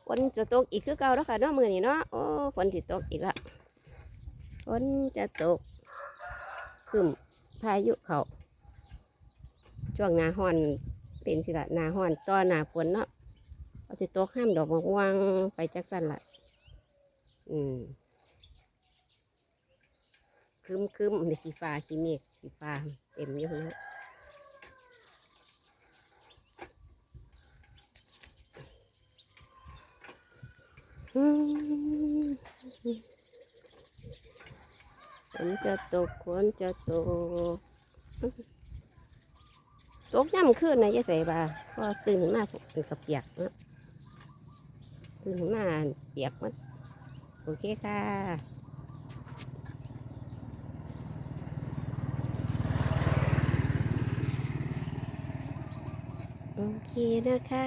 ฝนจะตกอีกคือเก่าแล้วค่ะเนาะมื้อนี้เนาะโอ้ฝนสิตกอีกละฝนจะตกครึ้มพายุเข้าช่วงหน้าร้อนเป็นสิละหน้าร้อนต่อหน้าฝนเนาะเอาสิตกห้ามดอกมะม่วงไปจักสั่นละอืมครึ้มในขี้ฟ้าขี้เมฆขี้ฟ้าเต็มอยู่เนาะอืมฝนจะตกฝนจะตกตกย่ำขึ้นนะยายใส่บาพอตื่นขึ้นมาเป็นกระเปียกเนาะตื่นขึ้นมาเปียกหมันโอเคค่ะโอเคนะคะ